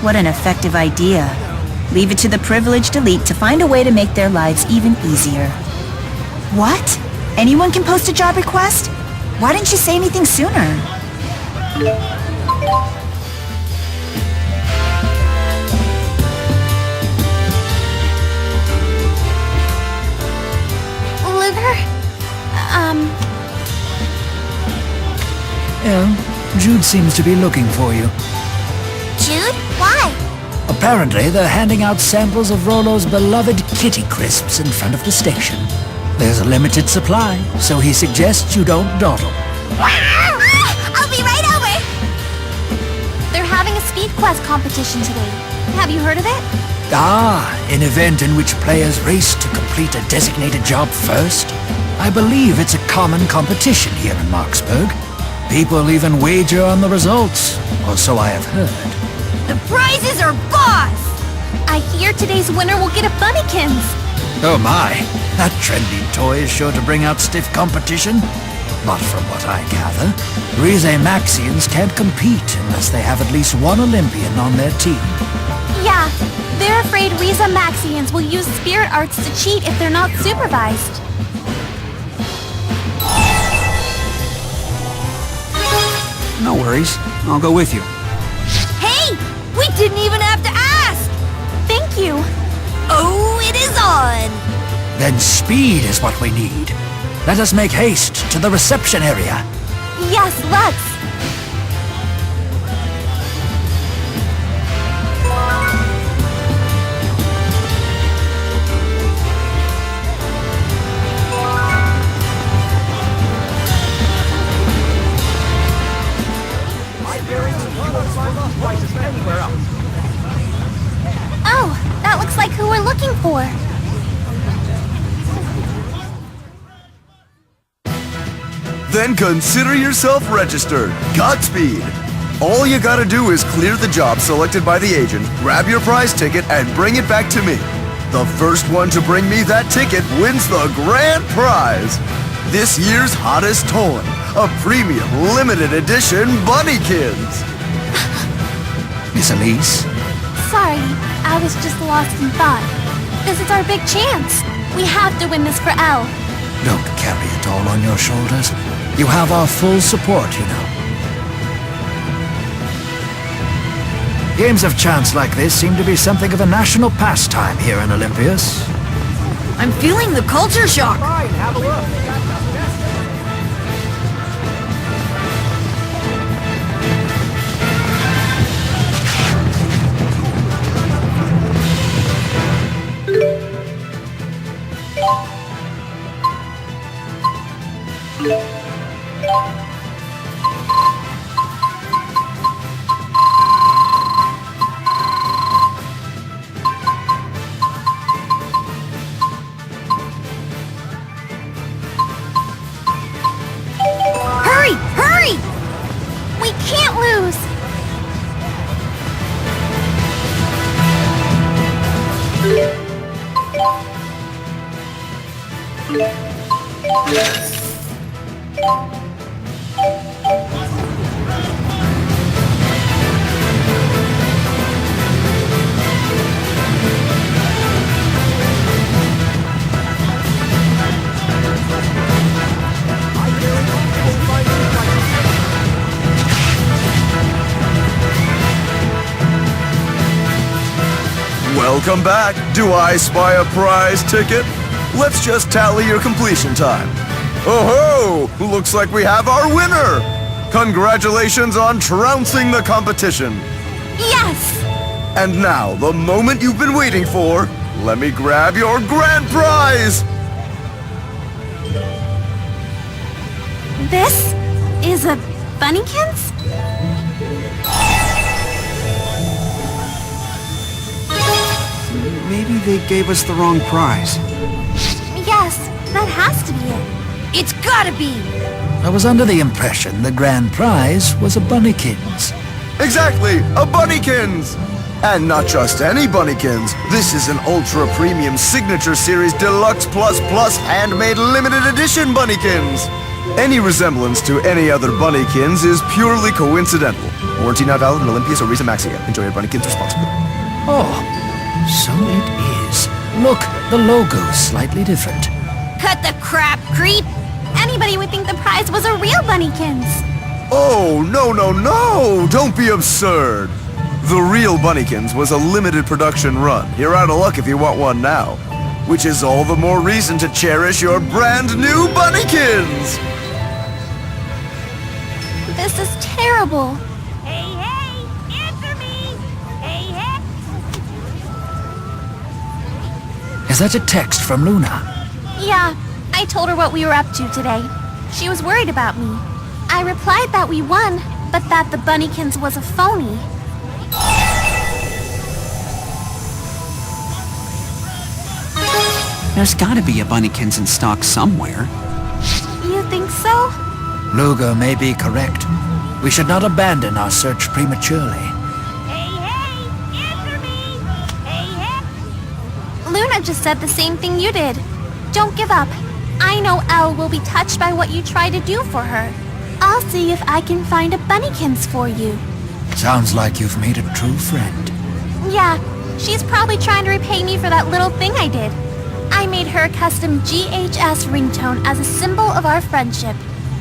What an effective idea. Leave it to the privileged elite to find a way to make their lives even easier. What? Anyone can post a job request? Why didn't you say anything sooner? Luger? Yeah, Jude seems to be looking for you. Jude? Why? Apparently, they're handing out samples of Rollo's beloved Kitty Crisps in front of the station. There's a limited supply, so he suggests you don't dawdle. I'll be right over! They're having a speed quest competition today. Have you heard of it? Ah, an event in which players race to complete a designated job first? I believe it's a common competition here in Marksburg. People even wager on the results, or so I have heard. The prizes are boss! I hear today's winner will get a Bunnykins. Oh my, that trendy toy is sure to bring out stiff competition. But from what I gather, Rize Maxians can't compete unless they have at least one Olympian on their team. Yeah, they're afraid Rize Maxians will use spirit arts to cheat if they're not supervised. No worries. I'll go with you. Hey! We didn't even have to ask! Thank you. Oh, it is on! Then speed is what we need. Let us make haste to the reception area. Yes, let's! Oh, that looks like who we're looking for. Then consider yourself registered. Godspeed! All you gotta do is clear the job selected by the agent, grab your prize ticket, and bring it back to me. The first one to bring me that ticket wins the grand prize! This year's hottest toy, a premium limited edition Bunnykins! Miss Elise? Sorry, I was just lost in thought. This is our big chance. We have to win this for Elle. Don't carry it all on your shoulders. You have our full support, you know. Games of chance like this seem to be something of a national pastime here in Olympias. I'm feeling the culture shock. Fine, have a look. Hurry! Hurry! We can't lose! Welcome back. Do I spy a prize ticket? Let's just tally your completion time. Oh ho! Looks like we have our winner! Congratulations on trouncing the competition. Yes! And now, the moment you've been waiting for. Let me grab your grand prize! This is a Bunnykins? Maybe they gave us the wrong prize. Yes, that has to be it. It's gotta be! I was under the impression the grand prize was a Bunnykins. Exactly! A Bunnykins! And not just any Bunnykins. This is an ultra premium signature series deluxe plus plus handmade limited edition Bunnykins. Any resemblance to any other Bunnykins is purely coincidental. Warranty not valid in Olympias or Riza Maxia. Enjoy your Bunnykins responsibly. Oh, so it is. Look, the logo's slightly different. Cut the crap, creep! Anybody would think the prize was a real Bunnykins. Oh, no! Don't be absurd. The real Bunnykins was a limited production run. You're out of luck if you want one now. Which is all the more reason to cherish your brand new Bunnykins! This is terrible. Hey, answer me! Hey! Is that a text from Luna? Yeah, I told her what we were up to today. She was worried about me. I replied that we won, but that the Bunnykins was a phony. There's gotta be a Bunnykins in stock somewhere. You think so? Luga may be correct. We should not abandon our search prematurely. Hey, answer me! Hey! Luna just said the same thing you did. Don't give up. I know Elle will be touched by what you try to do for her. I'll see if I can find a Bunnykins for you. Sounds like you've made a true friend. Yeah, she's probably trying to repay me for that little thing I did. I made her a custom GHS ringtone as a symbol of our friendship.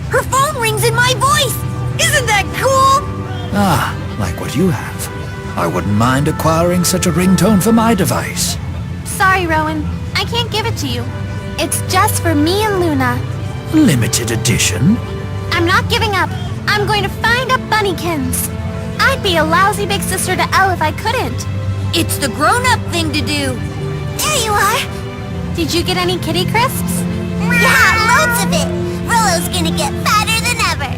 Her phone rings in my voice! Isn't that cool? Ah, like what you have. I wouldn't mind acquiring such a ringtone for my device. Sorry, Rowan. I can't give it to you. It's just for me and Luna. Limited edition? I'm not giving up. I'm going to find a Bunnykins. I'd be a lousy big sister to Elle if I couldn't. It's the grown-up thing to do. There you are. Did you get any kitty crisps? Yeah, loads of it. Rollo's gonna get fatter than ever.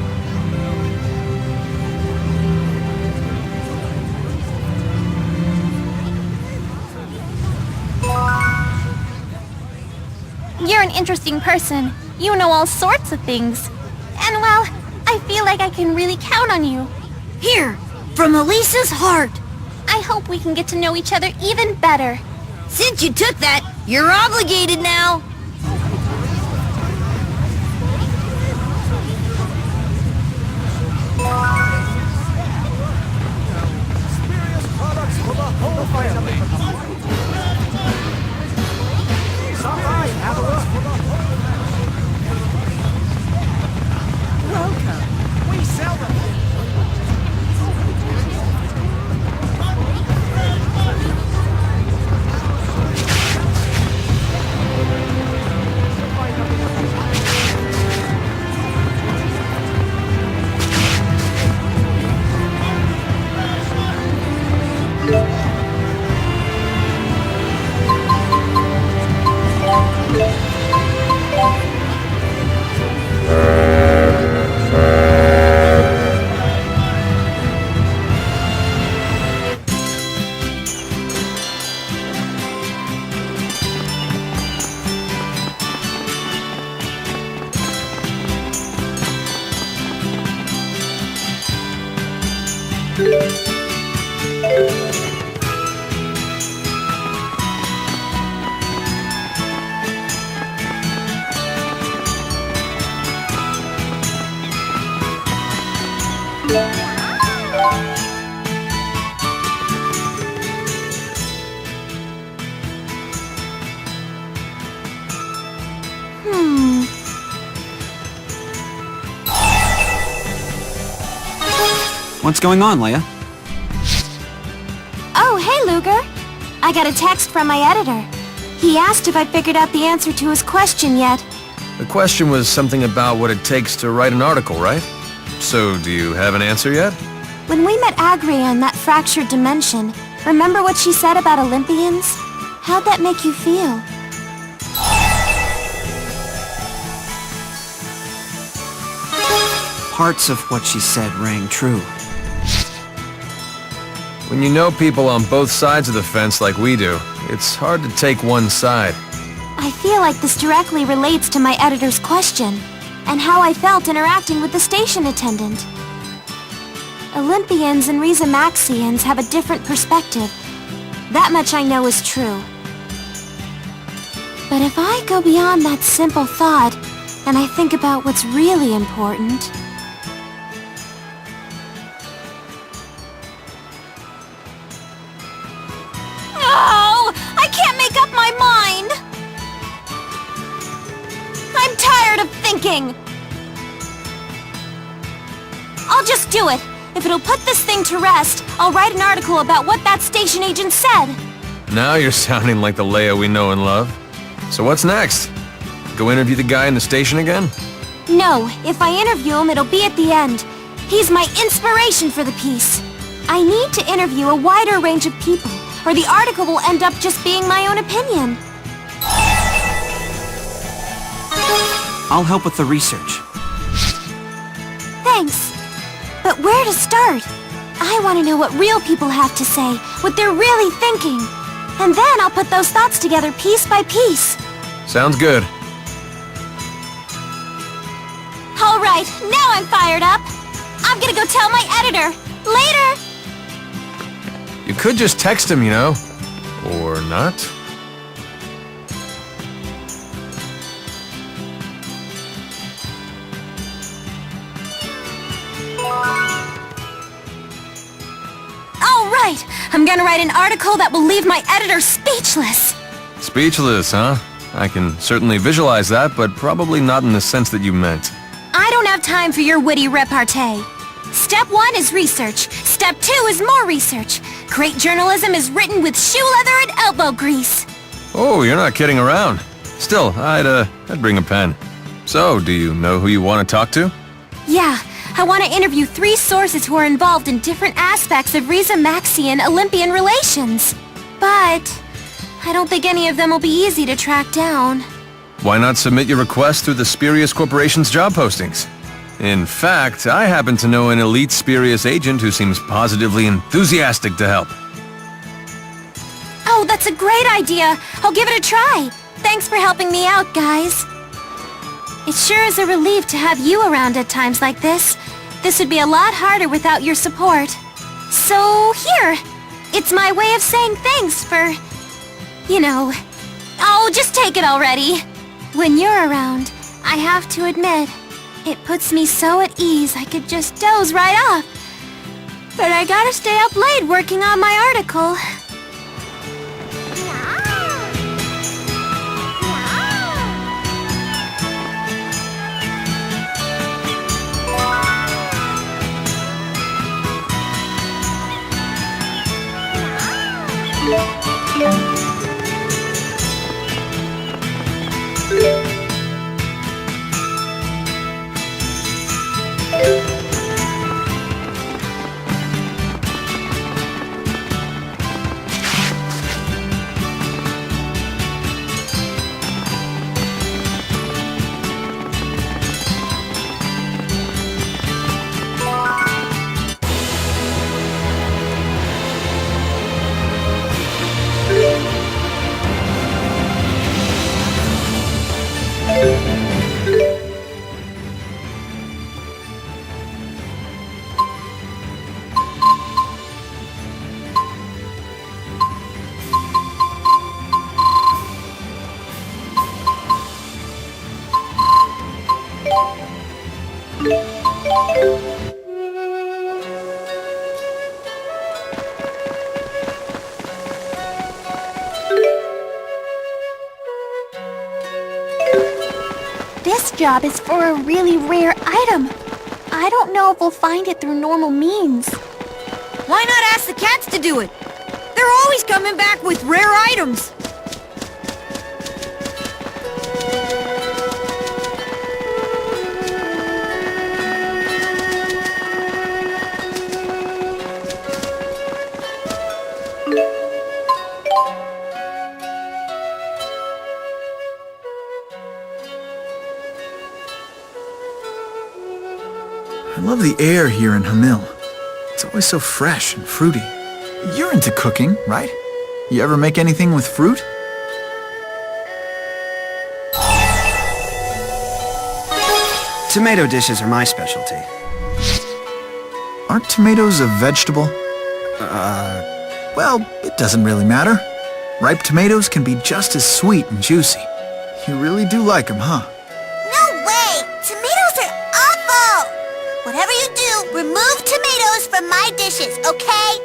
You're an interesting person. You know all sorts of things. And well, I feel like I can really count on you. Here, from Elisa's heart. I hope we can get to know each other even better. Since you took that, you're obligated now. What's going on, Leia? Oh, hey, Luger. I got a text from my editor. He asked if I figured out the answer to his question yet. The question was something about what it takes to write an article, right? So, do you have an answer yet? When we met Agria in that fractured dimension, remember what she said about Olympians? How'd that make you feel? Parts of what she said rang true. When you know people on both sides of the fence like we do, it's hard to take one side. I feel like this directly relates to my editor's question, and how I felt interacting with the station attendant. Olympians and Rizamaxians have a different perspective. That much I know is true. But if I go beyond that simple thought, and I think about what's really important... Oh! I can't make up my mind! I'm tired of thinking! I'll just do it. If it'll put this thing to rest, I'll write an article about what that station agent said. Now you're sounding like the Leia we know and love. So what's next? Go interview the guy in the station again? No, if I interview him, it'll be at the end. He's my inspiration for the piece. I need to interview a wider range of people, or the article will end up just being my own opinion. I'll help with the research. Thanks. But where to start? I want to know what real people have to say, what they're really thinking. And then I'll put those thoughts together piece by piece. Sounds good. All right, now I'm fired up. I'm gonna go tell my editor. Later! You could just text him, you know. Or not. All right, I'm gonna write an article that will leave my editor speechless. Speechless, huh? I can certainly visualize that, but probably not in the sense that you meant. I don't have time for your witty repartee. Step 1 is research. Step 2 is more research. Great journalism is written with shoe leather and elbow grease. Oh, you're not kidding around. Still, I'd bring a pen. So, do you know who you want to talk to? Yeah, I want to interview 3 sources who are involved in different aspects of Rizamaxian-Olympian relations. But I don't think any of them will be easy to track down. Why not submit your request through the Spurious Corporation's job postings? In fact, I happen to know an elite Spurious agent who seems positively enthusiastic to help. Oh, that's a great idea! I'll give it a try! Thanks for helping me out, guys. It sure is a relief to have you around at times like this. This would be a lot harder without your support. So, here! It's my way of saying thanks for... you know... Oh, just take it already! When you're around, I have to admit, it puts me so at ease I could just doze right off. But I gotta stay up late working on my article. This job is for a really rare item. I don't know if we'll find it through normal means. Why not ask the cats to do it? They're always coming back with rare items. I love the air here in Hamil. It's always so fresh and fruity. You're into cooking, right? You ever make anything with fruit? Tomato dishes are my specialty. Aren't tomatoes a vegetable? Well, it doesn't really matter. Ripe tomatoes can be just as sweet and juicy. You really do like them, huh? No way! Tomatoes are awful! Whatever you do, remove tomatoes from my dishes, okay?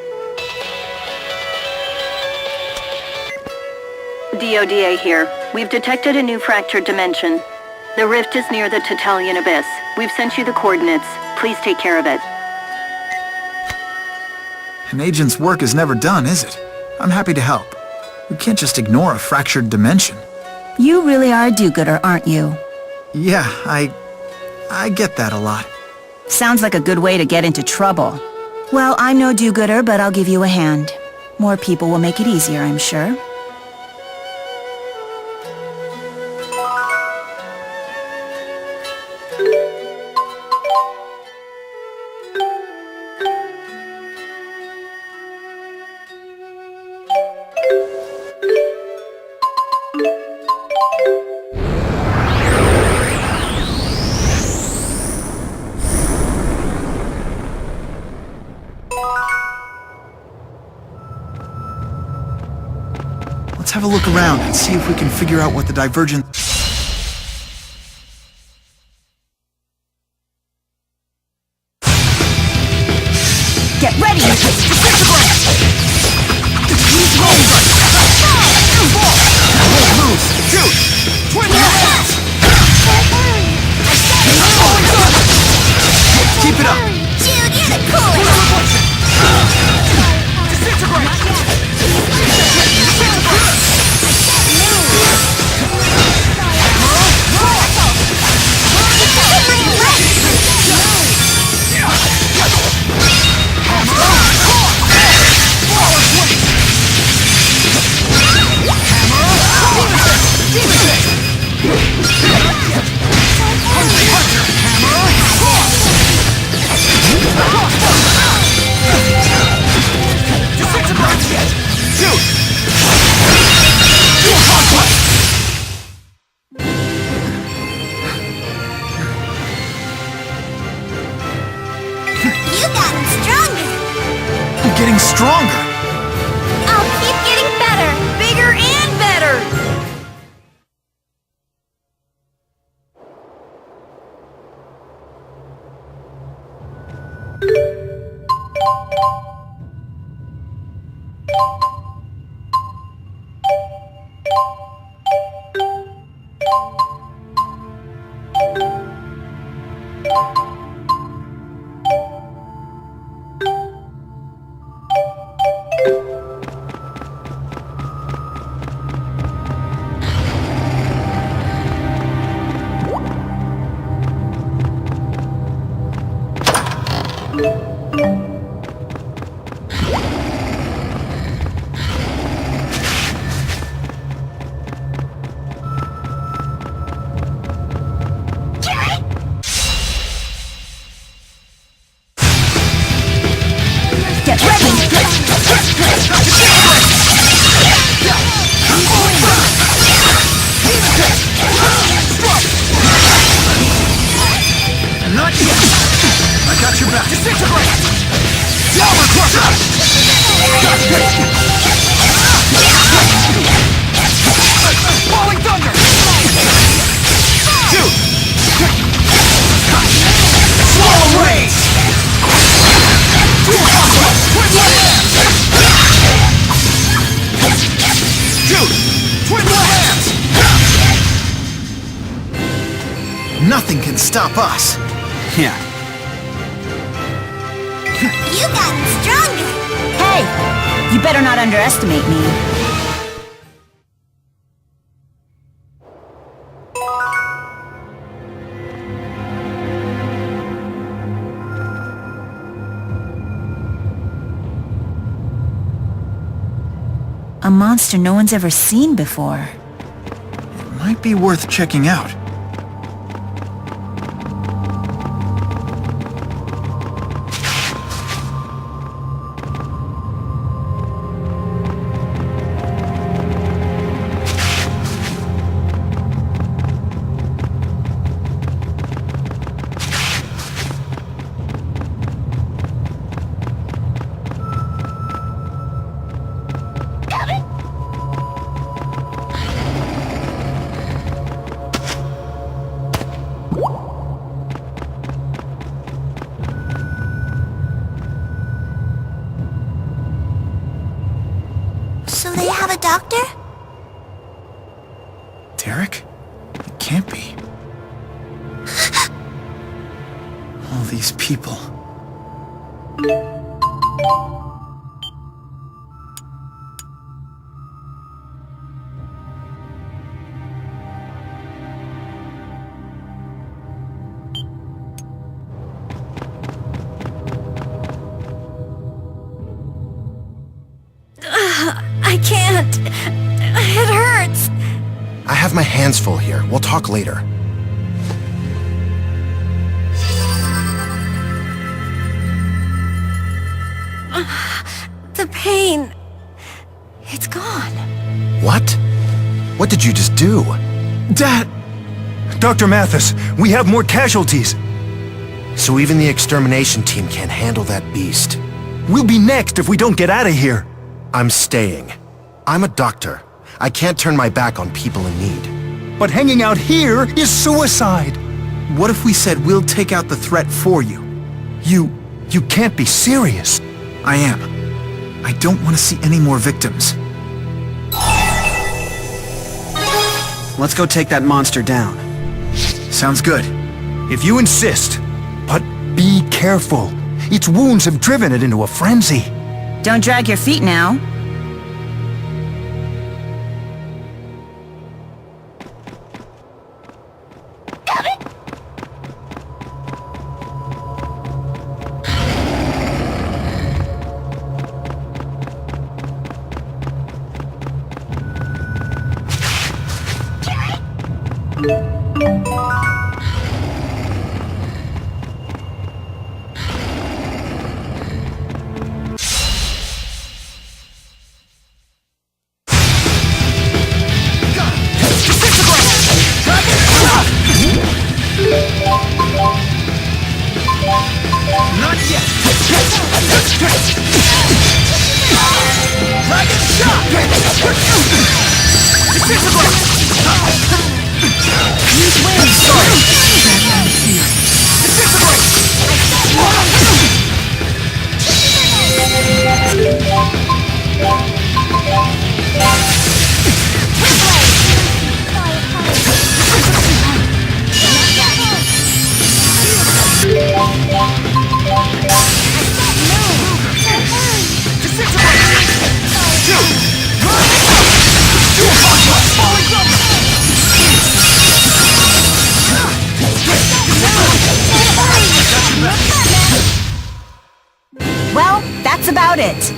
DODA here. We've detected a new fractured dimension. The rift is near the Tatalian Abyss. We've sent you the coordinates. Please take care of it. An agent's work is never done, is it? I'm happy to help. We can't just ignore a fractured dimension. You really are a do-gooder, aren't you? Yeah, I get that a lot. Sounds like a good way to get into trouble. Well, I'm no do-gooder, but I'll give you a hand. More people will make it easier, I'm sure. Let's have a look around and see if we can figure out what the divergent... Get ready! Keep it up! Jude, you're the coolest! You've gotten stronger! I'm getting stronger! I'll keep getting better! Bigger and better! Get ready! Not yet! I got your back! Disintegrate! Flower Crusher! Falling Thunder! Two! Swallow Rays! Twin Hands! Nothing can stop us. Yeah. You've gotten stronger! Hey! You better not underestimate me. A monster no one's ever seen before. It might be worth checking out. have a doctor? Derek? It can't be. All these people. I can't. It hurts. I have my hands full here. We'll talk later. The pain. It's gone. What? What did you just do? Dad! Dr. Mathis, we have more casualties. So even the extermination team can't handle that beast. We'll be next if we don't get out of here. I'm staying. I'm a doctor. I can't turn my back on people in need. But hanging out here is suicide. What if we said we'll take out the threat for you? You can't be serious. I am. I don't want to see any more victims. Let's go take that monster down. Sounds good. If you insist. But be careful. Its wounds have driven it into a frenzy. Don't drag your feet now. Well, that's about it.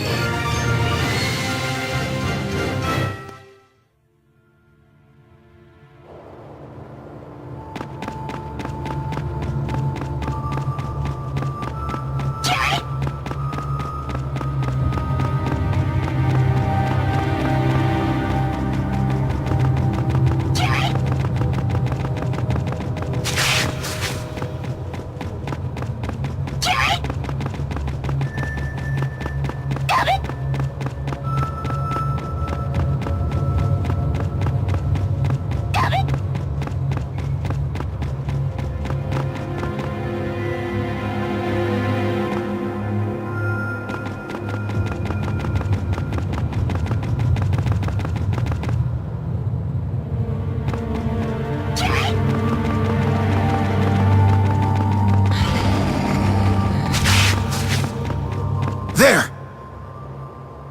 There!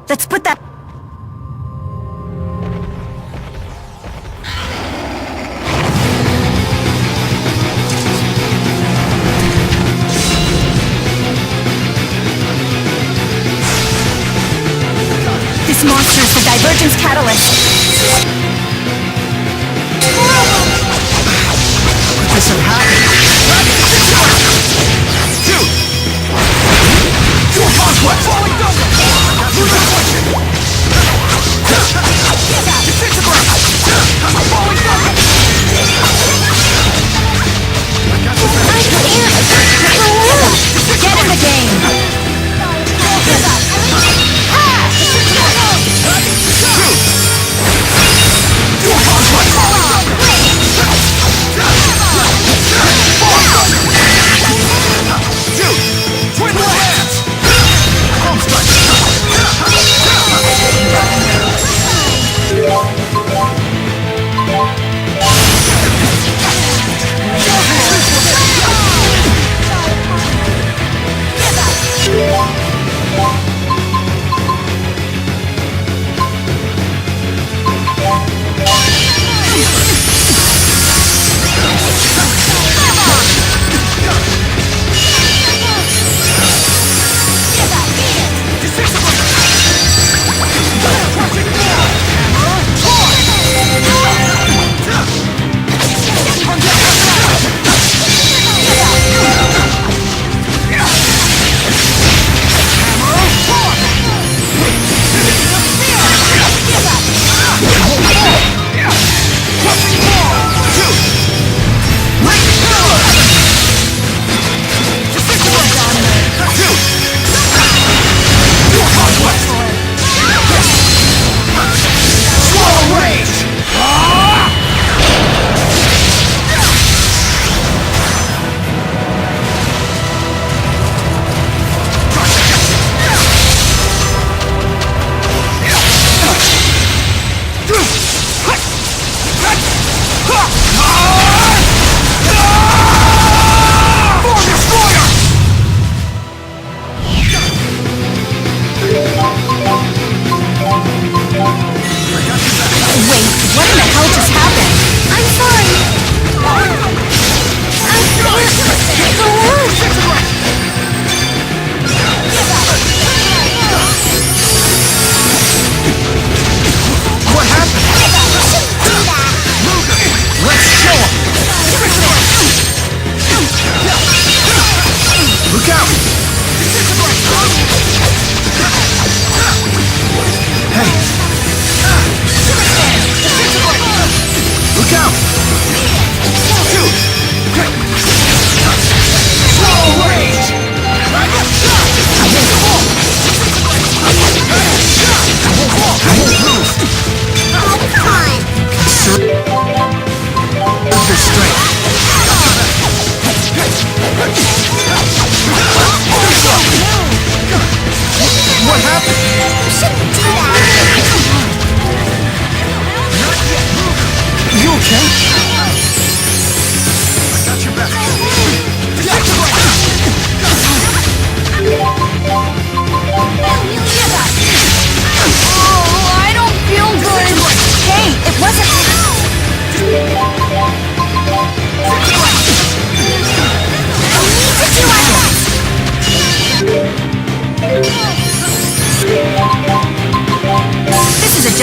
Let's put that... This monster is the divergence catalyst. Could this have happened? Get in the game!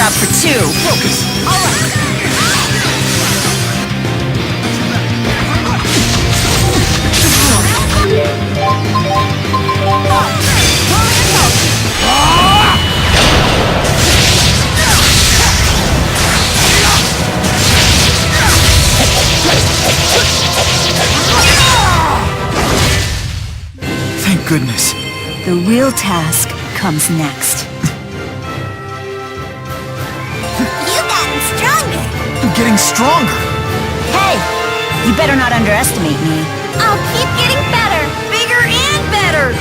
out for two. Focus. All right. Thank goodness. The real task comes next. You've gotten stronger. I'm getting stronger. Hey! You better not underestimate me. I'll keep getting better. Bigger and better.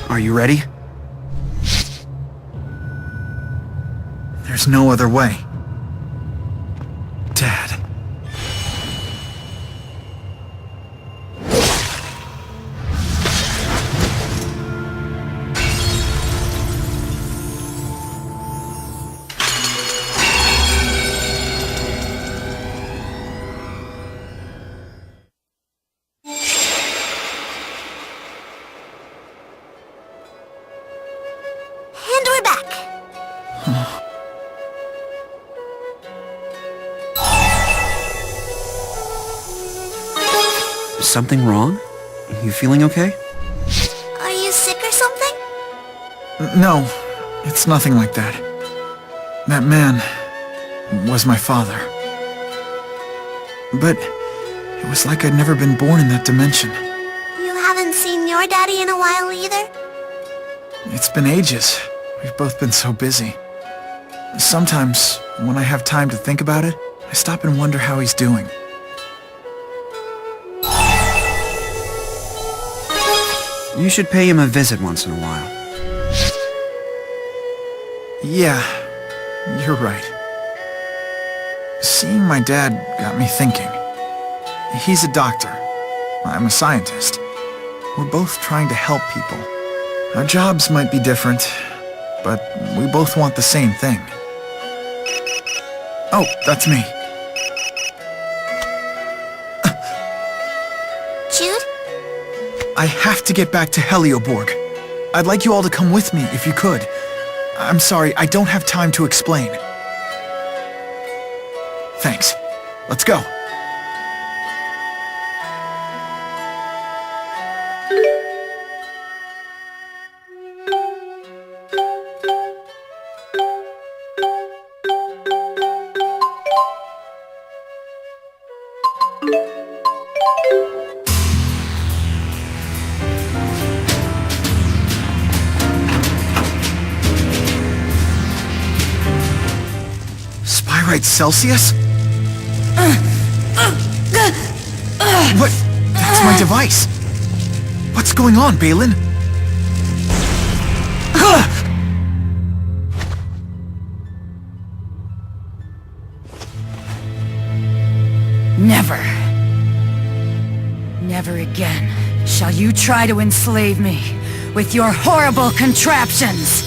Are you ready? There's no other way. Dad. And we're back. Is something wrong? You feeling okay? Are you sick or something? No, it's nothing like that. That man was my father. But it was like I'd never been born in that dimension. You haven't seen your daddy in a while either? It's been ages. We've both been so busy. Sometimes, when I have time to think about it, I stop and wonder how he's doing. You should pay him a visit once in a while. Yeah, you're right. Seeing my dad got me thinking. He's a doctor. I'm a scientist. We're both trying to help people. Our jobs might be different, but we both want the same thing. Oh, that's me. Jude? I have to get back to Helioborg. I'd like you all to come with me if you could. I'm sorry, I don't have time to explain. Thanks. Let's go. Spyrite Celsius? What? That's my device. What's going on, Balin? Never. Never again shall you try to enslave me with your horrible contraptions.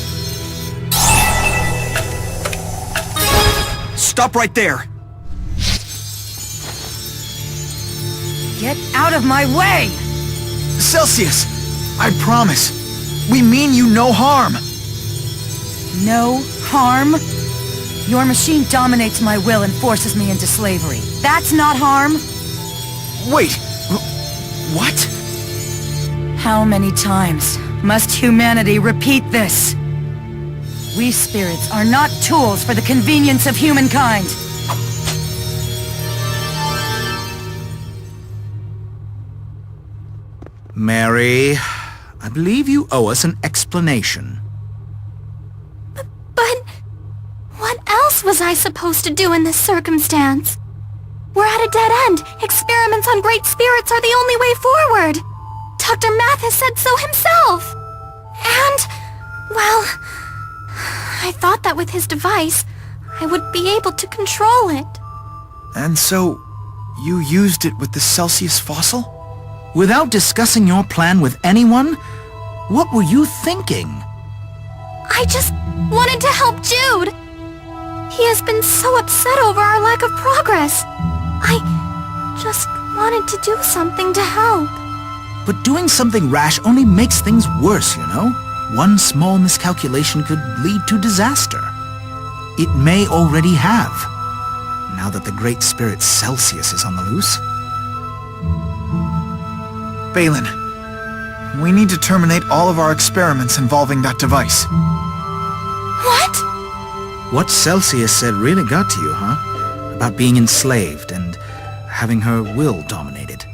Stop right there! Get out of my way! Celsius! I promise. We mean you no harm. No harm? Your machine dominates my will and forces me into slavery. That's not harm? Wait. What? How many times must humanity repeat this? We spirits are not tools for the convenience of humankind. Mary, I believe you owe us an explanation. But what else was I supposed to do in this circumstance? We're at a dead end. Experiments on great spirits are the only way forward. Dr. Mathis said so himself. And, well, I thought that with his device, I would be able to control it. And so, you used it with the Celsius fossil? Without discussing your plan with anyone? What were you thinking? I just wanted to help Jude. He has been so upset over our lack of progress. I just wanted to do something to help. But doing something rash only makes things worse, you know? One small miscalculation could lead to disaster. It may already have, now that the great spirit Celsius is on the loose. Balin, we need to terminate all of our experiments involving that device. What? What Celsius said really got to you, huh? About being enslaved and having her will dominated.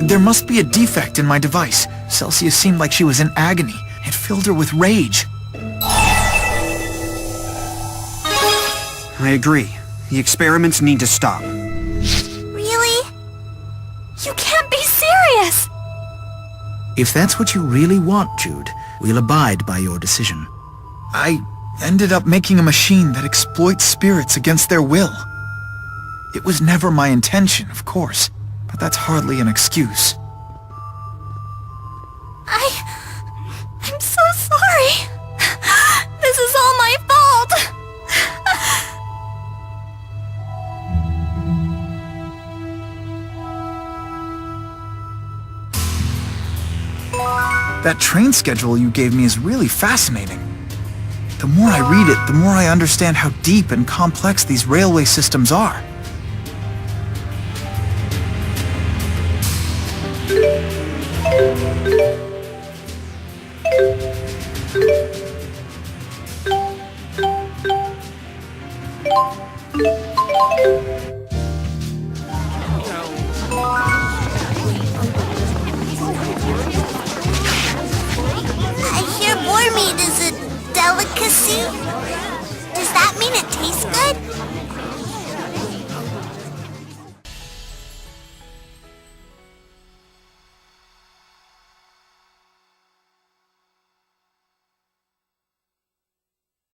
There must be a defect in my device. Celsius seemed like she was in agony. It filled her with rage. I agree. The experiments need to stop. Really? You can't be serious! If that's what you really want, Jude, we'll abide by your decision. I ended up making a machine that exploits spirits against their will. It was never my intention, of course, but that's hardly an excuse. I'm so sorry. This is all my fault. That train schedule you gave me is really fascinating. The more I read it, the more I understand how deep and complex these railway systems are. I hear boar meat is a delicacy. Does that mean it